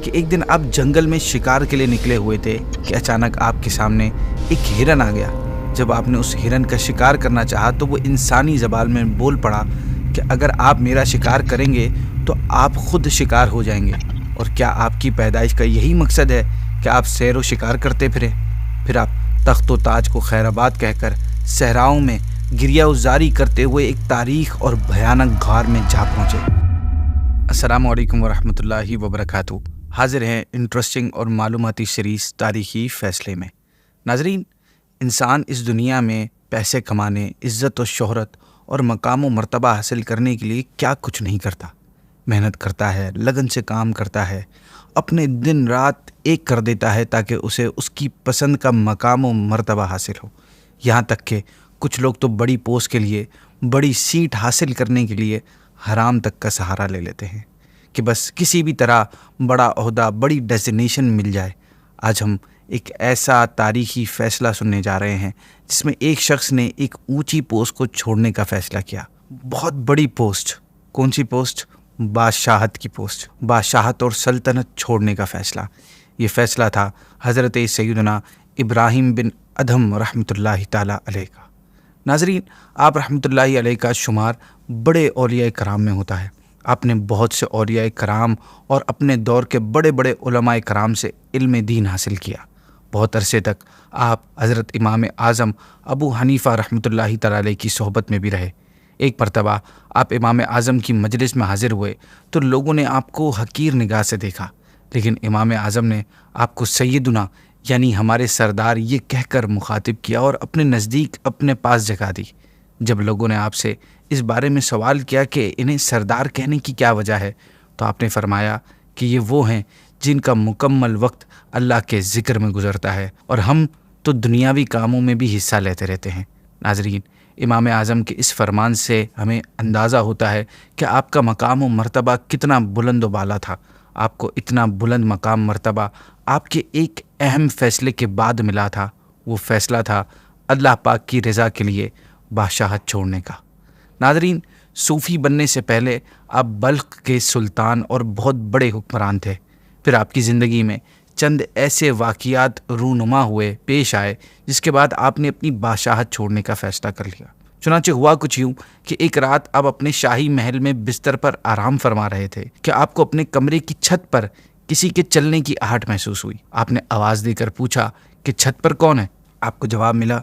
کہ ایک دن آپ جنگل میں شکار کے لیے نکلے ہوئے تھے کہ اچانک آپ کے سامنے ایک ہرن آ گیا۔ جب آپ نے اس ہرن کا شکار کرنا چاہا تو وہ انسانی زبان میں بول پڑا کہ اگر آپ میرا شکار کریں گے تو آپ خود شکار ہو جائیں گے، اور کیا آپ کی پیدائش کا یہی مقصد ہے کہ آپ سیر و شکار کرتے پھریں؟ پھر آپ تخت و تاج کو خیر آباد کہہ کر صحراؤں میں گریہ ازاری کرتے ہوئے ایک تاریخ اور بھیانک غار میں جا پہنچے۔ السلام علیکم ورحمۃ اللہ وبرکاتہ۔ حاضر ہیں انٹرسٹنگ اور معلوماتی سیریز تاریخی فیصلے میں۔ ناظرین، انسان اس دنیا میں پیسے کمانے، عزت و شہرت اور مقام و مرتبہ حاصل کرنے کے لیے کیا کچھ نہیں کرتا۔ محنت کرتا ہے، لگن سے کام کرتا ہے، اپنے دن رات ایک کر دیتا ہے تاکہ اسے اس کی پسند کا مقام و مرتبہ حاصل ہو۔ یہاں تک کہ کچھ لوگ تو بڑی پوسٹ کے لیے، بڑی سیٹ حاصل کرنے کے لیے حرام تک کا سہارا لے لیتے ہیں کہ بس کسی بھی طرح بڑا عہدہ، بڑی ڈیزگنیشن مل جائے۔ آج ہم ایک ایسا تاریخی فیصلہ سننے جا رہے ہیں جس میں ایک شخص نے ایک اونچی پوسٹ کو چھوڑنے کا فیصلہ کیا۔ بہت بڑی پوسٹ۔ کون سی پوسٹ؟ بادشاہت کی پوسٹ، بادشاہت اور سلطنت چھوڑنے کا فیصلہ۔ یہ فیصلہ تھا حضرت سیدنا ابراہیم بن ادھم رحمۃ اللہ تعالیٰ علیہ کا۔ ناظرین، آپ رحمۃ اللہ علیہ کا شمار بڑے اولیاء کرام میں ہوتا ہے۔ آپ نے بہت سے اولیاء کرام اور اپنے دور کے بڑے بڑے علماء کرام سے علم دین حاصل کیا۔ بہت عرصے تک آپ حضرت امام اعظم ابو حنیفہ رحمۃ اللہ تعالیٰ علیہ کی صحبت میں بھی رہے۔ ایک مرتبہ آپ امام اعظم کی مجلس میں حاضر ہوئے تو لوگوں نے آپ کو حقیر نگاہ سے دیکھا، لیکن امام اعظم نے آپ کو سیدنا یعنی ہمارے سردار یہ کہہ کر مخاطب کیا اور اپنے نزدیک اپنے پاس جگہ دی۔ جب لوگوں نے آپ سے اس بارے میں سوال کیا کہ انہیں سردار کہنے کی کیا وجہ ہے، تو آپ نے فرمایا کہ یہ وہ ہیں جن کا مکمل وقت اللہ کے ذکر میں گزرتا ہے، اور ہم تو دنیاوی کاموں میں بھی حصہ لیتے رہتے ہیں۔ ناظرین، امام اعظم کے اس فرمان سے ہمیں اندازہ ہوتا ہے کہ آپ کا مقام و مرتبہ کتنا بلند و بالا تھا۔ آپ کو اتنا بلند مقام مرتبہ آپ کے ایک اہم فیصلے کے بعد ملا تھا۔ وہ فیصلہ تھا اللہ پاک کی رضا کے لیے بادشاہت چھوڑنے کا۔ ناظرین، صوفی بننے سے پہلے آپ بلخ کے سلطان اور بہت بڑے حکمران تھے۔ پھر آپ کی زندگی میں چند ایسے واقعات رونما ہوئے، پیش آئے، جس کے بعد آپ نے اپنی بادشاہت چھوڑنے کا فیصلہ کر لیا۔ چنانچہ ہوا کچھ یوں کہ ایک رات آپ اپنے شاہی محل میں بستر پر آرام فرما رہے تھے کہ آپ کو اپنے کمرے کی چھت پر کسی کے چلنے کی آہٹ محسوس ہوئی۔ آپ نے آواز دے کر پوچھا کہ چھت پر کون ہے؟ آپ کو جواب ملا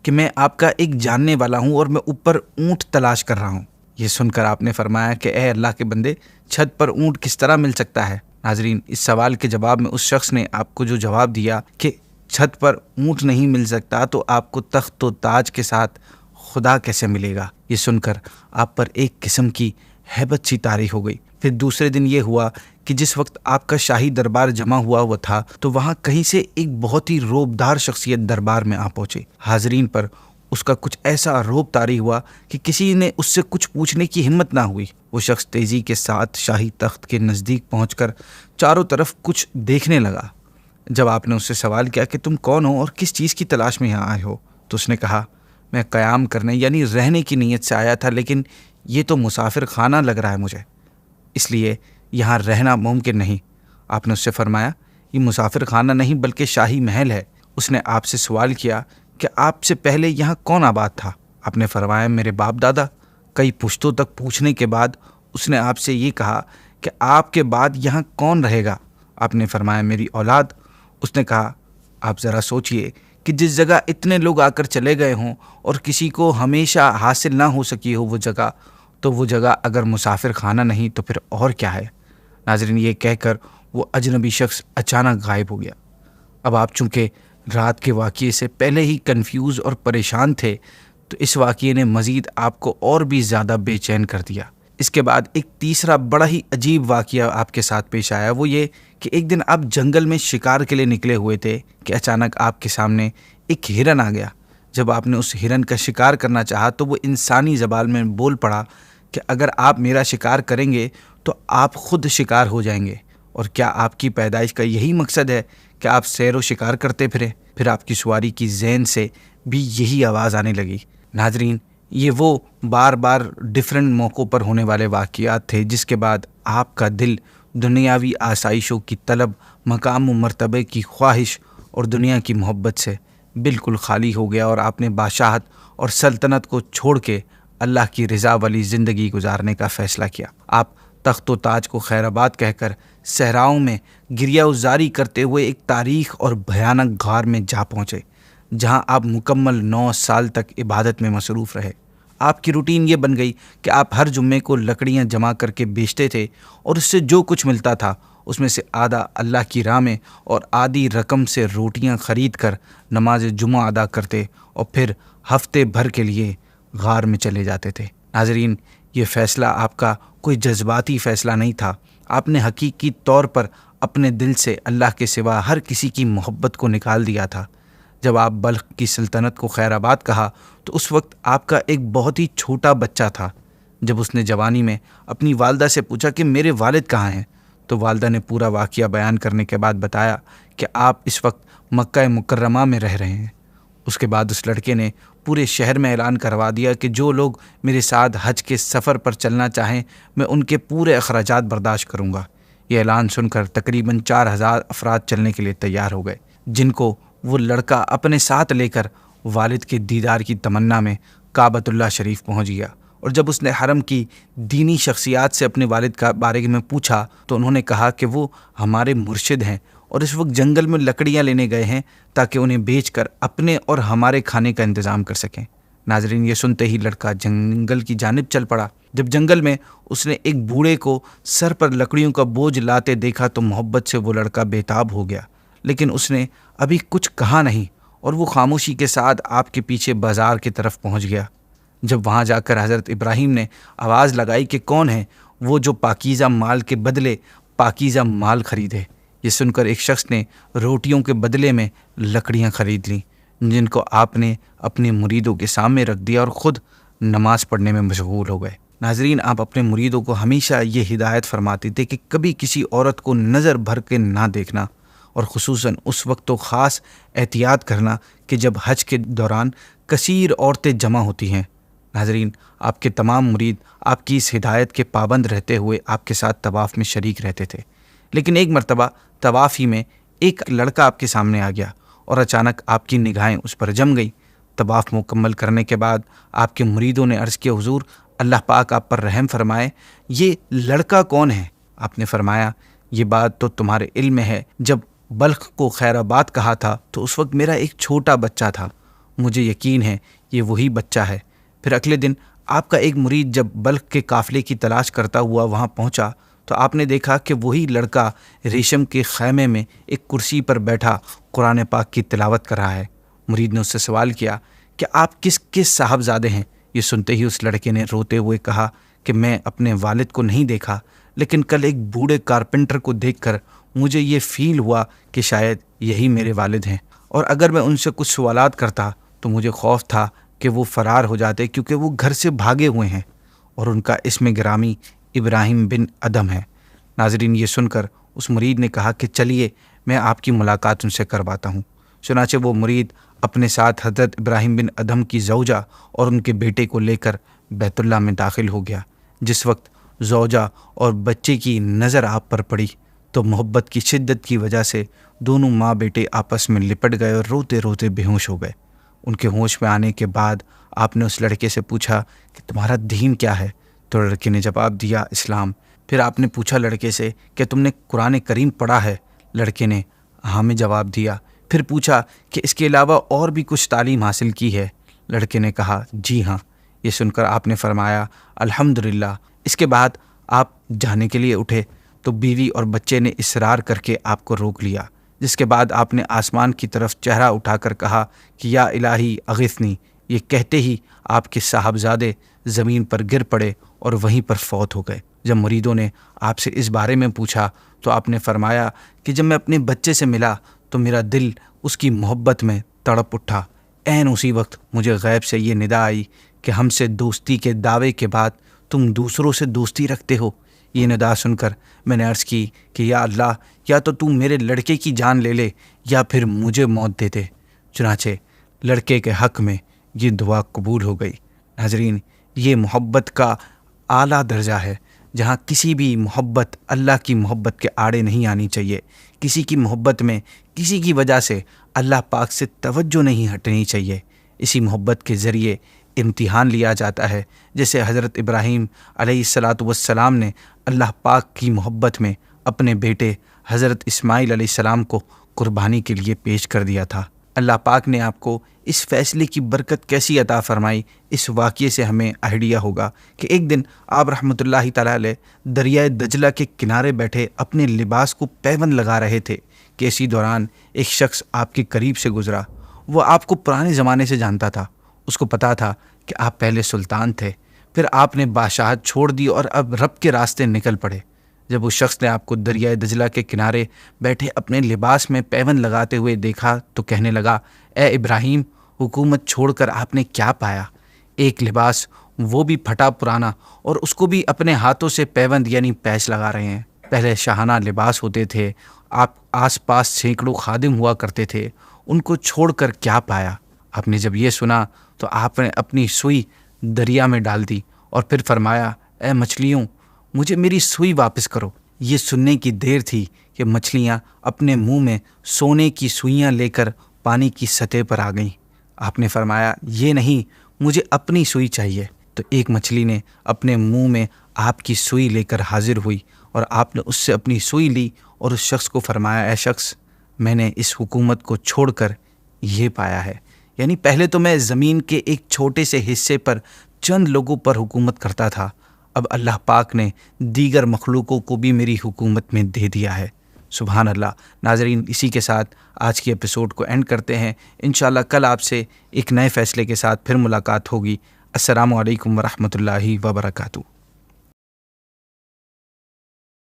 کہ میں آپ کا ایک جاننے والا ہوں اور میں اوپر اونٹ تلاش کر رہا ہوں۔ یہ سن کر آپ نے فرمایا کہ اے اللہ کے بندے، چھت پر اونٹ کس طرح مل سکتا ہے؟ ناظرین، اس سوال کے جواب میں اس شخص نے آپ کو جو جواب دیا کہ چھت پر اونٹ نہیں مل سکتا تو آپ کو تخت و تاج کے ساتھ خدا کیسے ملے گا؟ یہ سن کر آپ پر ایک قسم کی ہیبت سی طاری ہو گئی۔ پھر دوسرے دن یہ ہوا کہ جس وقت آپ کا شاہی دربار جمع ہوا تھا تو وہاں کہیں سے ایک بہت ہی رعبدار شخصیت دربار میں آ پہنچی۔ حاضرین پر اس کا کچھ ایسا رعب طاری ہوا کہ کسی نے اس سے کچھ پوچھنے کی ہمت نہ ہوئی۔ وہ شخص تیزی کے ساتھ شاہی تخت کے نزدیک پہنچ کر چاروں طرف کچھ دیکھنے لگا۔ جب آپ نے اس سے سوال کیا کہ تم کون ہو اور کس چیز کی تلاش میں یہاں آئے ہو، تو اس نے کہا میں قیام کرنے یعنی رہنے کی نیت سے آیا تھا، لیکن یہ تو مسافر خانہ لگ رہا ہے مجھے، اس لیے یہاں رہنا ممکن نہیں۔ آپ نے اس سے فرمایا یہ مسافر خانہ نہیں بلکہ شاہی محل ہے۔ اس نے آپ سے سوال کیا کہ آپ سے پہلے یہاں کون آباد تھا؟ آپ نے فرمایا میرے باپ دادا۔ کئی پشتوں تک پوچھنے کے بعد اس نے آپ سے یہ کہا کہ آپ کے بعد یہاں کون رہے گا؟ آپ نے فرمایا میری اولاد۔ اس نے کہا آپ ذرا سوچئے کہ جس جگہ اتنے لوگ آ کر چلے گئے ہوں اور کسی کو ہمیشہ حاصل نہ ہو سکی ہو وہ جگہ، تو وہ جگہ اگر مسافر خانہ نہیں تو پھر اور کیا ہے؟ ناظرین، یہ کہہ کر وہ اجنبی شخص اچانک غائب ہو گیا۔ اب آپ چونکہ رات کے واقعے سے پہلے ہی کنفیوز اور پریشان تھے تو اس واقعے نے مزید آپ کو اور بھی زیادہ بے چین کر دیا۔ اس کے بعد ایک تیسرا بڑا ہی عجیب واقعہ آپ کے ساتھ پیش آیا۔ وہ یہ کہ ایک دن آپ جنگل میں شکار کے لیے نکلے ہوئے تھے کہ اچانک آپ کے سامنے ایک ہرن آ گیا۔ جب آپ نے اس ہرن کا شکار کرنا چاہا تو وہ انسانی زبان میں بول پڑا کہ اگر آپ میرا شکار کریں گے تو آپ خود شکار ہو جائیں گے، اور کیا آپ کی پیدائش کا یہی مقصد ہے کہ آپ سیر و شکار کرتے پھریں؟ پھر آپ کی سواری کی ذہن سے بھی یہی آواز آنے لگی۔ ناظرین، یہ وہ بار بار ڈیفرنٹ موقعوں پر ہونے والے واقعات تھے جس کے بعد آپ کا دل دنیاوی آسائشوں کی طلب، مقام و مرتبے کی خواہش اور دنیا کی محبت سے بالکل خالی ہو گیا، اور آپ نے بادشاہت اور سلطنت کو چھوڑ کے اللہ کی رضا والی زندگی گزارنے کا فیصلہ کیا۔ آپ تخت و تاج کو خیر آباد کہہ کر صحراؤں میں گریہ وزاری کرتے ہوئے ایک تاریخ اور بھیانک غار میں جا پہنچے، جہاں آپ مکمل 9 سال تک عبادت میں مصروف رہے۔ آپ کی روٹین یہ بن گئی کہ آپ ہر جمعے کو لکڑیاں جمع کر کے بیچتے تھے، اور اس سے جو کچھ ملتا تھا اس میں سے آدھا اللہ کی راہ میں اور آدھی رقم سے روٹیاں خرید کر نماز جمعہ ادا کرتے، اور پھر ہفتے بھر کے لیے غار میں چلے جاتے تھے۔ ناظرین، یہ فیصلہ آپ کا کوئی جذباتی فیصلہ نہیں تھا۔ آپ نے حقیقی طور پر اپنے دل سے اللہ کے سوا ہر کسی کی محبت کو نکال دیا تھا۔ جب آپ بلخ کی سلطنت کو خیر آباد کہا تو اس وقت آپ کا ایک بہت ہی چھوٹا بچہ تھا۔ جب اس نے جوانی میں اپنی والدہ سے پوچھا کہ میرے والد کہاں ہیں، تو والدہ نے پورا واقعہ بیان کرنے کے بعد بتایا کہ آپ اس وقت مکہ مکرمہ میں رہ رہے ہیں۔ اس کے بعد اس لڑکے نے پورے شہر میں اعلان کروا دیا کہ جو لوگ میرے ساتھ حج کے سفر پر چلنا چاہیں میں ان کے پورے اخراجات برداشت کروں گا۔ یہ اعلان سن کر تقریباً 4000 افراد چلنے کے لیے تیار ہو گئے، جن کو وہ لڑکا اپنے ساتھ لے کر والد کے دیدار کی تمنا میں کعبۃ اللہ شریف پہنچ گیا۔ اور جب اس نے حرم کی دینی شخصیات سے اپنے والد کا بارے میں پوچھا تو انہوں نے کہا کہ وہ ہمارے مرشد ہیں اور اس وقت جنگل میں لکڑیاں لینے گئے ہیں تاکہ انہیں بیچ کر اپنے اور ہمارے کھانے کا انتظام کر سکیں۔ ناظرین، یہ سنتے ہی لڑکا جنگل کی جانب چل پڑا۔ جب جنگل میں اس نے ایک بوڑھے کو سر پر لکڑیوں کا بوجھ لاتے دیکھا تو محبت سے وہ لڑکا بےتاب ہو گیا، لیکن اس نے ابھی کچھ کہا نہیں، اور وہ خاموشی کے ساتھ آپ کے پیچھے بازار کی طرف پہنچ گیا۔ جب وہاں جا کر حضرت ابراہیم نے آواز لگائی کہ کون ہے وہ جو پاکیزہ مال کے بدلے پاکیزہ مال خریدے، یہ سن کر ایک شخص نے روٹیوں کے بدلے میں لکڑیاں خرید لیں، جن کو آپ نے اپنے مریدوں کے سامنے رکھ دیا اور خود نماز پڑھنے میں مشغول ہو گئے۔ ناظرین، آپ اپنے مریدوں کو ہمیشہ یہ ہدایت فرماتے تھے کہ کبھی کسی عورت کو نظر بھر کے نہ دیکھنا، اور خصوصاً اس وقت تو خاص احتیاط کرنا کہ جب حج کے دوران کثیر عورتیں جمع ہوتی ہیں۔ ناظرین، آپ کے تمام مرید آپ کی اس ہدایت کے پابند رہتے ہوئے آپ کے ساتھ طواف میں شریک رہتے تھے، لیکن ایک مرتبہ طواف ہی میں ایک لڑکا آپ کے سامنے آ گیا اور اچانک آپ کی نگاہیں اس پر جم گئیں۔ طواف مکمل کرنے کے بعد آپ کے مریدوں نے عرض کیا، حضور اللہ پاک آپ پر رحم فرمائے، یہ لڑکا کون ہے؟ آپ نے فرمایا، یہ بات تو تمہارے علم میں ہے، جب بلخ کو خیر آباد کہا تھا تو اس وقت میرا ایک چھوٹا بچہ تھا، مجھے یقین ہے یہ وہی بچہ ہے۔ پھر اگلے دن آپ کا ایک مرید جب بلخ کے قافلے کی تلاش کرتا ہوا وہاں پہنچا تو آپ نے دیکھا کہ وہی لڑکا ریشم کے خیمے میں ایک کرسی پر بیٹھا قرآن پاک کی تلاوت کر رہا ہے۔ مرید نے اس سے سوال کیا کہ آپ کس صاحبزادے ہیں؟ یہ سنتے ہی اس لڑکے نے روتے ہوئے کہا کہ میں اپنے والد کو نہیں دیکھا، لیکن کل ایک بوڑھے کارپینٹر کو دیکھ کر مجھے یہ فیل ہوا کہ شاید یہی میرے والد ہیں، اور اگر میں ان سے کچھ سوالات کرتا تو مجھے خوف تھا کہ وہ فرار ہو جاتے کیونکہ وہ گھر سے بھاگے ہوئے ہیں، اور ان کا اسم گرامی ابراہیم بن ادم ہے۔ ناظرین، یہ سن کر اس مرید نے کہا کہ چلیے میں آپ کی ملاقات ان سے کرواتا ہوں۔ چنانچہ وہ مرید اپنے ساتھ حضرت ابراہیم بن ادم کی زوجہ اور ان کے بیٹے کو لے کر بیت اللہ میں داخل ہو گیا۔ جس وقت زوجہ اور بچے کی نظر آپ پر پڑی تو محبت کی شدت کی وجہ سے دونوں ماں بیٹے آپس میں لپٹ گئے اور روتے روتے بے ہوش ہو گئے۔ ان کے ہوش میں آنے کے بعد آپ نے اس لڑکے سے پوچھا کہ تمہارا دین کیا ہے؟ تو لڑکے نے جواب دیا، اسلام۔ پھر آپ نے پوچھا لڑکے سے کہ تم نے قرآن کریم پڑھا ہے؟ لڑکے نے ہاں میں جواب دیا۔ پھر پوچھا کہ اس کے علاوہ اور بھی کچھ تعلیم حاصل کی ہے؟ لڑکے نے کہا جی ہاں۔ یہ سن کر آپ نے فرمایا الحمدللہ۔ اس کے بعد آپ جانے کے لیے اٹھے تو بیوی اور بچے نے اصرار کر کے آپ کو روک لیا، جس کے بعد آپ نے آسمان کی طرف چہرہ اٹھا کر کہا کہ یا الہی اغثنی۔ یہ کہتے ہی آپ کے صاحبزادے زمین پر گر پڑے اور وہیں پر فوت ہو گئے۔ جب مریدوں نے آپ سے اس بارے میں پوچھا تو آپ نے فرمایا کہ جب میں اپنے بچے سے ملا تو میرا دل اس کی محبت میں تڑپ اٹھا۔ عین اسی وقت مجھے غیب سے یہ ندا آئی کہ ہم سے دوستی کے دعوے کے بعد تم دوسروں سے دوستی رکھتے ہو۔ یہ ندا سن کر میں نے عرض کی کہ یا اللہ، یا تو میرے لڑکے کی جان لے لے یا پھر مجھے موت دے دے۔ چنانچہ لڑکے کے حق میں یہ دعا قبول ہو گئی۔ ناظرین، یہ محبت کا اعلیٰ درجہ ہے جہاں کسی بھی محبت اللہ کی محبت کے آڑے نہیں آنی چاہیے، کسی کی محبت میں کسی کی وجہ سے اللہ پاک سے توجہ نہیں ہٹنی چاہیے۔ اسی محبت کے ذریعے امتحان لیا جاتا ہے، جیسے حضرت ابراہیم علیہ السلام نے اللہ پاک کی محبت میں اپنے بیٹے حضرت اسماعیل علیہ السلام کو قربانی کے لیے پیش کر دیا تھا۔ اللہ پاک نے آپ کو اس فیصلے کی برکت کیسی عطا فرمائی، اس واقعے سے ہمیں آئیڈیا ہوگا کہ ایک دن آپ رحمۃ اللہ تعالیٰ علیہ دریائے دجلہ کے کنارے بیٹھے اپنے لباس کو پیوند لگا رہے تھے کہ اسی دوران ایک شخص آپ کے قریب سے گزرا۔ وہ آپ کو پرانے زمانے سے جانتا تھا، اس کو پتا تھا کہ آپ پہلے سلطان تھے، پھر آپ نے بادشاہت چھوڑ دی اور اب رب کے راستے نکل پڑے۔ جب اس شخص نے آپ کو دریائے دجلہ کے کنارے بیٹھے اپنے لباس میں پیوند لگاتے ہوئے دیکھا تو کہنے لگا، اے ابراہیم، حکومت چھوڑ کر آپ نے کیا پایا؟ ایک لباس، وہ بھی پھٹا پرانا، اور اس کو بھی اپنے ہاتھوں سے پیوند یعنی پیچ لگا رہے ہیں۔ پہلے شاہانہ لباس ہوتے تھے، آپ آس پاس سینکڑوں خادم ہوا کرتے تھے، ان کو چھوڑ کر کیا پایا؟ آپ نے جب یہ سنا تو آپ نے اپنی سوئی دریا میں ڈال دی اور پھر فرمایا، اے مچھلیوں، مجھے میری سوئی واپس کرو۔ یہ سننے کی دیر تھی کہ مچھلیاں اپنے منہ میں سونے کی سوئیاں لے کر پانی کی سطح پر آ گئیں۔ آپ نے فرمایا، یہ نہیں، مجھے اپنی سوئی چاہیے۔ تو ایک مچھلی نے اپنے منہ میں آپ کی سوئی لے کر حاضر ہوئی اور آپ نے اس سے اپنی سوئی لی اور اس شخص کو فرمایا، اے شخص، میں نے اس حکومت کو چھوڑ کر یہ پایا ہے، یعنی پہلے تو میں زمین کے ایک چھوٹے سے حصے پر چند لوگوں پر حکومت کرتا تھا، اب اللہ پاک نے دیگر مخلوقوں کو بھی میری حکومت میں دے دیا ہے۔ سبحان اللہ۔ ناظرین، اسی کے ساتھ آج کی ایپیسوڈ کو اینڈ کرتے ہیں۔ انشاءاللہ کل آپ سے ایک نئے فیصلے کے ساتھ پھر ملاقات ہوگی۔ السلام علیکم ورحمۃ اللہ وبرکاتہ۔